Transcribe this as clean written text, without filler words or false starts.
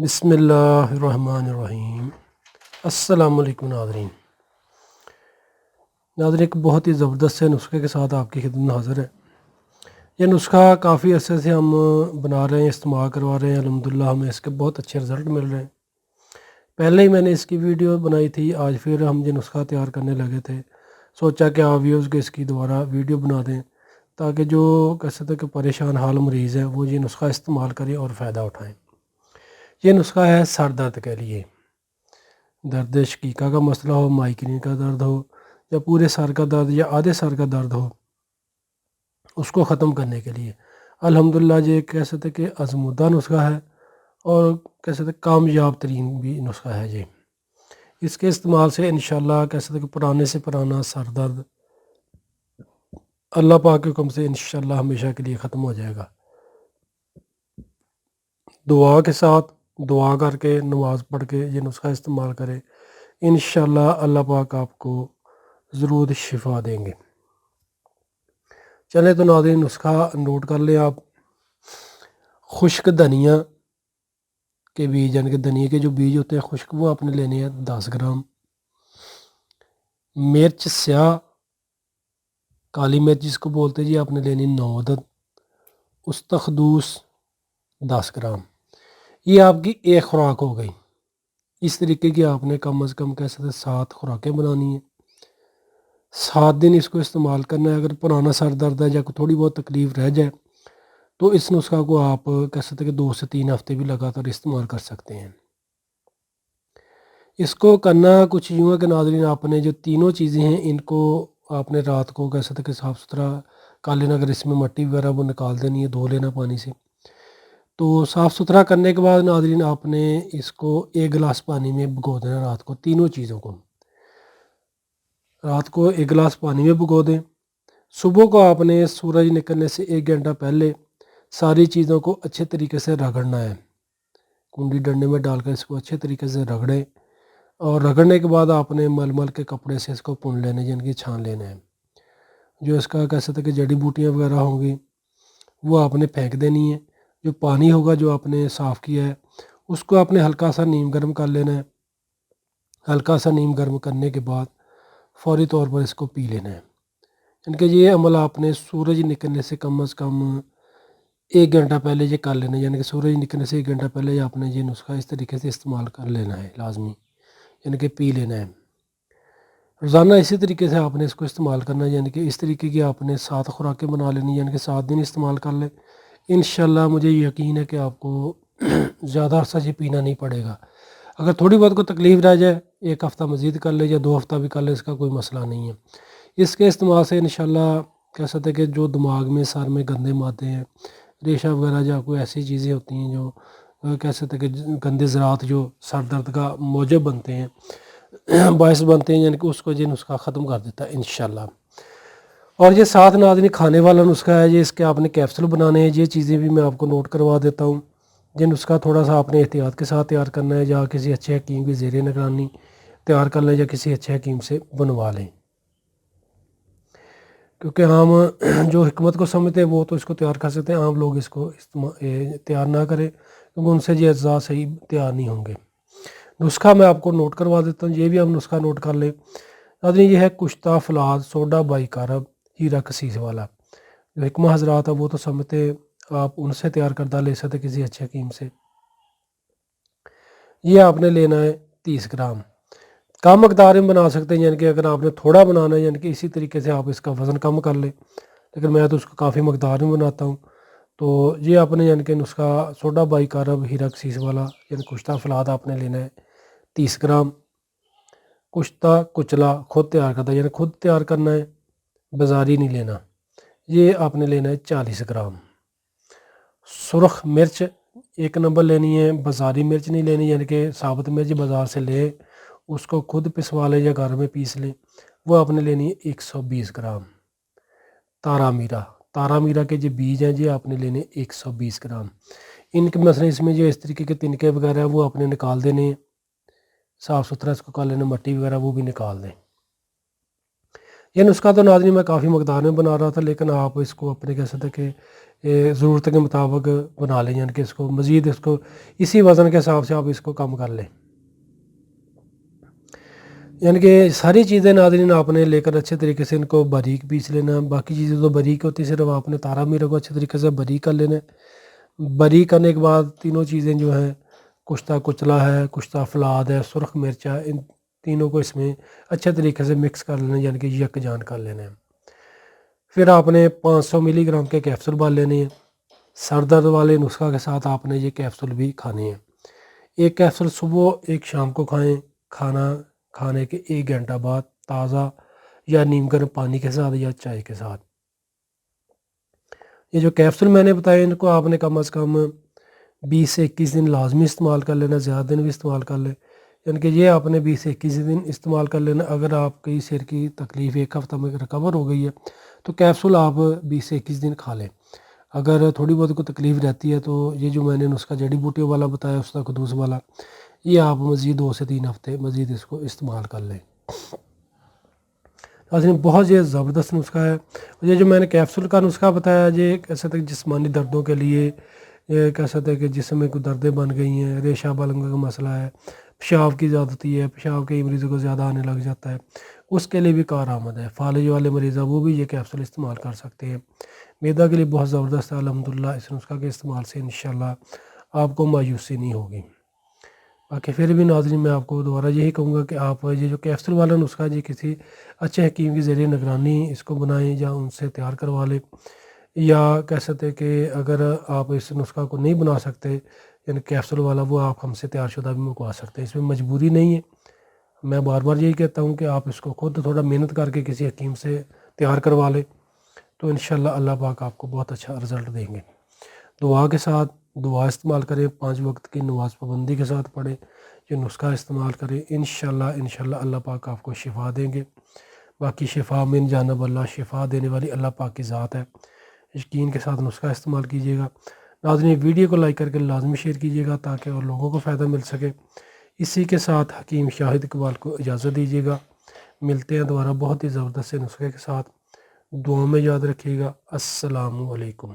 بسم اللہ الرحمن الرحیم۔ السلام علیکم ناظرین۔ ایک بہت ہی زبردست سے نسخے کے ساتھ آپ کی خدمت میں حاضر ہے۔ یہ نسخہ کافی عرصے سے ہم بنا رہے ہیں، استعمال کروا رہے ہیں، الحمدللہ ہمیں اس کے بہت اچھے رزلٹ مل رہے ہیں۔ پہلے ہی میں نے اس کی ویڈیو بنائی تھی، آج پھر ہم یہ نسخہ تیار کرنے لگے تھے۔ سوچا کہ آپ ویوز کے اس کی دوبارہ ویڈیو بنا دیں تاکہ جو کہہ سکتے کہ پریشان حال مریض ہے وہ یہ نسخہ استعمال کریں اور فائدہ اٹھائیں۔ یہ نسخہ ہے سر درد کے لیے، درد شقیقہ کا مسئلہ ہو، مائگرین کا درد ہو، یا پورے سر کا درد یا آدھے سر کا درد ہو، اس کو ختم کرنے کے لیے الحمدللہ یہ کہہ سکتے کہ آزمودہ نسخہ ہے اور کہہ سکتے کامیاب ترین بھی نسخہ ہے۔ یہ اس کے استعمال سے انشاءاللہ کہہ سکتے کہ پرانے سے پرانا سر درد اللہ پاک کے حکم سے انشاءاللہ ہمیشہ کے لیے ختم ہو جائے گا۔ دعا کے ساتھ دعا کر کے نماز پڑھ کے یہ نسخہ استعمال کرے، انشاءاللہ اللہ پاک آپ کو ضرور شفا دیں گے۔ چلیں تو ناظرین نسخہ نوٹ کر لیں آپ۔ خشک دھنیا کے بیج، یعنی کہ دھنیا کے جو بیج ہوتے ہیں خشک، وہ آپ نے لینے ہیں 10 گرام۔ مرچ سیاہ، کالی مرچ جس کو بولتے ہیں، جی آپ نے لینی 9 عدد۔ استخدوس 10 گرام۔ یہ آپ کی ایک خوراک ہو گئی۔ اس طریقے کی آپ نے کم از کم کہہ سکتے 7 خوراکیں بنانی ہیں۔ 7 دن اس کو استعمال کرنا ہے۔ اگر پرانا سر درد ہے یا تھوڑی بہت تکلیف رہ جائے تو اس نسخہ کو آپ کہہ سکتے کہ 2 سے 3 ہفتے بھی لگاتار استعمال کر سکتے ہیں۔ اس کو کرنا کچھ یوں ہے کہ ناظرین آپ نے جو تینوں چیزیں ہیں ان کو آپ نے رات کو کہہ سکتے کہ صاف ستھرا کر لینا۔ اگر اس میں مٹی وغیرہ وہ نکال دینی ہے، دھو لینا پانی سے۔ تو صاف ستھرا کرنے کے بعد ناظرین آپ نے اس کو 1 گلاس پانی میں بھگو دینا رات کو، تینوں چیزوں کو رات کو 1 گلاس پانی میں بھگو دیں۔ صبح کو آپ نے سورج نکلنے سے 1 گھنٹہ پہلے ساری چیزوں کو اچھے طریقے سے رگڑنا ہے۔ کنڈی ڈنڈے میں ڈال کر اس کو اچھے طریقے سے رگڑیں، اور رگڑنے کے بعد آپ نے مل مل کے کپڑے سے اس کو پن لینے، یعنی کہ چھان لینا ہے۔ جو اس کا کہہ سکتے کہ جڑی بوٹیاں وغیرہ ہوں گی وہ آپ نے پھینک دینی ہے۔ جو پانی ہوگا جو آپ نے صاف کیا ہے اس کو آپ نے ہلکا سا نیم گرم کر لینا ہے۔ ہلکا سا نیم گرم کرنے کے بعد فوری طور پر اس کو پی لینا ہے۔ یعنی کہ یہ عمل آپ نے سورج نکلنے سے کم از کم 1 گھنٹہ پہلے یہ کر لینا ہے۔ یعنی کہ سورج نکلنے سے 1 گھنٹہ پہلے آپ نے یہ نسخہ اس طریقے سے استعمال کر لینا ہے لازمی، یعنی کہ پی لینا ہے۔ روزانہ اسی طریقے سے آپ نے اس کو استعمال کرنا ہے، یعنی کہ اس طریقے کی آپ نے 7 خوراکیں بنا لینی، یعنی کہ 7 دن استعمال کر لیں۔ انشاءاللہ مجھے یقین ہے کہ آپ کو زیادہ عرصہ یہ پینا نہیں پڑے گا۔ اگر تھوڑی بہت کو تکلیف رہ جائے 1 ہفتہ مزید کر لے یا 2 ہفتہ بھی کر لے، اس کا کوئی مسئلہ نہیں ہے۔ اس کے استعمال سے انشاءاللہ کہہ سکتے کہ جو دماغ میں سر میں گندے مادے ہیں، ریشہ وغیرہ یا کوئی ایسی چیزیں ہوتی ہیں جو کہہ سکتے کہ گندے ذرات جو سر درد کا موجب بنتے ہیں، باعث بنتے ہیں، یعنی کہ اس کو یہ نسخہ ختم کر دیتا ہے انشاءاللہ۔ اور یہ 7 ناظرین کھانے والا نسخہ ہے، یہ اس کے آپ نے کیپسول بنانے ہیں۔ یہ چیزیں بھی میں آپ کو نوٹ کروا دیتا ہوں۔ یہ نسخہ تھوڑا سا آپ نے احتیاط کے ساتھ تیار کرنا ہے، یا کسی اچھے حکیم کی زیر نگرانی تیار کر لیں یا کسی اچھے حکیم سے بنوا لیں، کیونکہ ہم جو حکمت کو سمجھتے ہیں وہ تو اس کو تیار کر سکتے ہیں، عام لوگ اس کو تیار نہ کریں کیونکہ ان سے یہ اجزاء صحیح تیار نہیں ہوں گے۔ نسخہ میں آپ کو نوٹ کروا دیتا ہوں، یہ بھی ہم نسخہ نوٹ کر لیں۔ ناظرین یہ ہے کشتہ فلاد سوڈا بائی کارب ہیرا کسیس والا۔ جو حکمہ حضرات ہیں وہ تو سمجھتے، آپ ان سے تیار کردہ لے سکتے کسی اچھے حکیم سے۔ یہ آپ نے لینا ہے 30 گرام۔ کم مقدار میں بنا سکتے ہیں، یعنی کہ اگر آپ نے تھوڑا بنانا ہے یعنی کہ اسی طریقے سے آپ اس کا وزن کم کر لیں، لیکن میں تو اس کو کافی مقدار میں بناتا ہوں۔ تو یہ آپ نے یعنی کہ نسخہ سوڈا بائی کارب ہیرا کسیس والا یعنی کشتہ فلاد آپ نے لینا ہے 30 گرام۔ کشتہ کچلا خود تیار کرتا ہے، یعنی خود تیار کرنا ہے، بازاری نہیں لینا۔ یہ آپ نے لینا ہے 40 گرام۔ سرخ مرچ 1 نمبر لینی ہے، بازاری مرچ نہیں لینی، یعنی کہ ثابت مرچ بازار سے لے اس کو خود پسوا لیں یا گھر میں پیس لیں، وہ آپ نے لینی ہے 120 گرام۔ تارا میرا کے جو بیج ہیں یہ آپ نے لینے 120 گرام۔ ان کے مثلا اس میں جو اس طریقے کے تنکے وغیرہ ہیں وہ آپ نے نکال دینے ہیں، صاف ستھرا اس کو کر لینا، مٹی وغیرہ وہ بھی نکال دیں۔ یہ نسخہ تو ناظرین میں کافی مقدار میں بنا رہا تھا، لیکن آپ اس کو اپنے کہہ سکتے کہ ضرورت کے مطابق بنا لیں، یعنی کہ اس کو مزید اس کو اسی وزن کے حساب سے آپ اس کو کم کر لیں۔ یعنی کہ ساری چیزیں ناظرین آپ نے لے کر اچھے طریقے سے ان کو باریک پیس لینا ہے، باقی چیزیں تو باریک ہوتی، صرف آپ نے تارا میرے کو اچھے طریقے سے باریک کر لینا ہے۔ باریک کرنے کے بعد تینوں چیزیں جو ہیں، کشتہ کچلا ہے، کشتہ فلاد ہے، سرخ مرچ ہے، ان تینوں کو اس میں اچھے طریقے سے مکس کر لینا ہے، یعنی کہ یکجان کر لینا ہے۔ پھر آپ نے 500 ملی گرام کے کیپسول بال لینے ہیں۔ سر درد والے نسخہ کے ساتھ آپ نے یہ کیپسول بھی کھانے ہیں۔ ایک کیپسول صبح، ایک شام کو کھائیں، کھانا کھانے کے 1 گھنٹہ بعد تازہ یا نیم گرم پانی کے ساتھ یا چائے کے ساتھ۔ یہ جو کیپسول میں نے بتایا، ان کو آپ نے کم از کم 20 سے 21 دن لازمی استعمال کر لینا، زیادہ دن بھی استعمال کر لیں، یعنی کہ یہ آپ نے 20 سے 21 دن استعمال کر لینا۔ اگر آپ کی سر کی تکلیف 1 ہفتہ میں ریکور ہو گئی ہے تو کیپسول آپ 20 سے 21 دن کھا لیں۔ اگر تھوڑی بہت کوئی تکلیف رہتی ہے تو یہ جو میں نے نسخہ جڑی بوٹیوں والا بتایا، اس کا قدوس والا، یہ آپ مزید 2 سے 3 ہفتے مزید اس کو استعمال کر لیں۔ ناظرین بہت یہ زبردست نسخہ ہے۔ یہ جو میں نے کیپسول کا نسخہ بتایا، یہ کہہ سکتے ہیں جسمانی دردوں کے لیے، یہ کہہ سکتے ہیں کہ جسم میں کوئی دردیں بن گئی ہیں، ریشہ بلنگ کا مسئلہ ہے، پیشاب کی زیادتی ہے، پیشاب کئی مریضوں کو زیادہ آنے لگ جاتا ہے، اس کے لیے بھی کارآمد ہے۔ فالج والے مریض ہیں وہ بھی یہ کیپسول استعمال کر سکتے ہیں۔ معدہ کے لیے بہت زبردست ہے الحمدللہ۔ اس نسخہ کے استعمال سے انشاءاللہ آپ کو مایوسی نہیں ہوگی۔ باقی پھر بھی ناظرین میں آپ کو دوبارہ یہی کہوں گا کہ آپ یہ جو کیپسول والا نسخہ جی کسی اچھے حکیم کی ذریعے نگرانی اس کو بنائیں یا ان سے تیار کروا لیں، یا کہہ سکتے کہ اگر آپ اس نسخہ کو نہیں بنا سکتے، یعنی کیپسول والا، وہ آپ ہم سے تیار شدہ بھی منگوا سکتے ہیں، اس میں مجبوری نہیں ہے۔ میں بار بار یہی کہتا ہوں کہ آپ اس کو خود تھوڑا محنت کر کے کسی حکیم سے تیار کروا لیں تو انشاءاللہ اللہ پاک آپ کو بہت اچھا رزلٹ دیں گے۔ دعا کے ساتھ دعا استعمال کریں، 5 وقت کی نماز پابندی کے ساتھ پڑھیں، یہ نسخہ استعمال کریں، انشاءاللہ اللہ پاک آپ کو شفا دیں گے۔ باقی شفا من جانب اللہ، شفا دینے والی اللہ پاک کی ذات ہے۔ یقین کے ساتھ نسخہ استعمال کیجیے گا۔ ناظرین ویڈیو کو لائک کر کے لازمی شیئر کیجیے گا تاکہ اور لوگوں کو فائدہ مل سکے۔ اسی کے ساتھ حکیم شاہد اقبال کو اجازت دیجیے گا۔ ملتے ہیں دوبارہ بہت ہی زبردست سے نسخے کے ساتھ۔ دعاؤں میں یاد رکھیے گا۔ السلام علیکم۔